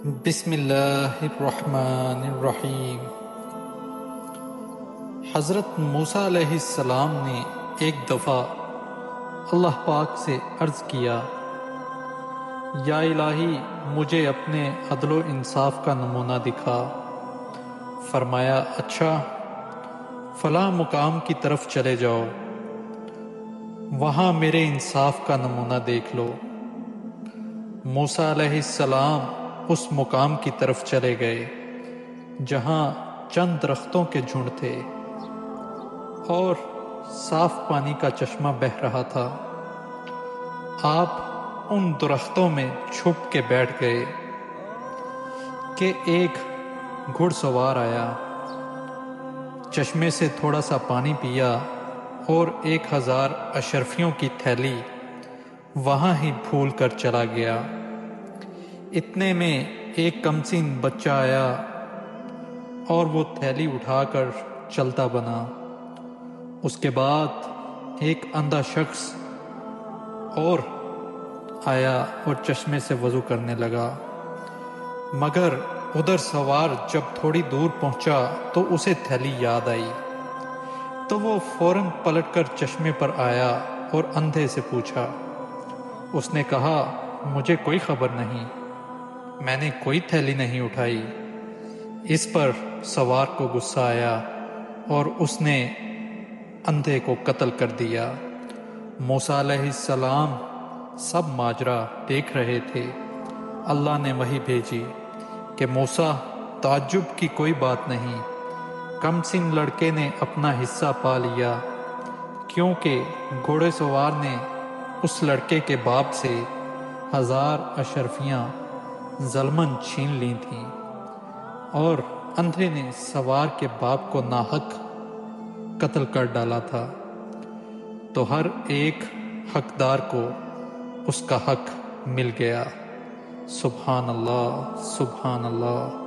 بسم اللہ الرحمن الرحیم۔ حضرت موسیٰ علیہ السلام نے ایک دفعہ اللہ پاک سے عرض کیا، یا الہی مجھے اپنے عدل و انصاف کا نمونہ دکھا۔ فرمایا، اچھا فلاں مقام کی طرف چلے جاؤ، وہاں میرے انصاف کا نمونہ دیکھ لو۔ موسیٰ علیہ السلام اس مقام کی طرف چلے گئے جہاں چند درختوں کے جھنڈ تھے اور صاف پانی کا چشمہ بہہ رہا تھا۔ آپ ان درختوں میں چھپ کے بیٹھ گئے کہ ایک گھڑ سوار آیا، چشمے سے تھوڑا سا پانی پیا اور 1000 اشرفیوں کی تھیلی وہاں ہی بھول کر چلا گیا۔ اتنے میں ایک کمسن بچہ آیا اور وہ تھیلی اٹھا کر چلتا بنا۔ اس کے بعد ایک اندھا شخص اور آیا اور چشمے سے وضو کرنے لگا، مگر ادھر سوار جب تھوڑی دور پہنچا تو اسے تھیلی یاد آئی، تو وہ فوراً پلٹ کر چشمے پر آیا اور اندھے سے پوچھا۔ اس نے کہا، مجھے کوئی خبر نہیں، میں نے کوئی تھیلی نہیں اٹھائی۔ اس پر سوار کو غصہ آیا اور اس نے اندھے کو قتل کر دیا۔ موسیٰ علیہ السلام سب ماجرا دیکھ رہے تھے۔ اللہ نے وحی بھیجی کہ موسیٰ، تعجب کی کوئی بات نہیں، کمسن لڑکے نے اپنا حصہ پا لیا، کیونکہ گھوڑے سوار نے اس لڑکے کے باپ سے 1000 اشرفیاں ظلماً چھین لی تھیں، اور اندھے نے سوار کے باپ کو ناحق قتل کر ڈالا تھا، تو ہر ایک حقدار کو اس کا حق مل گیا۔ سبحان اللہ، سبحان اللہ۔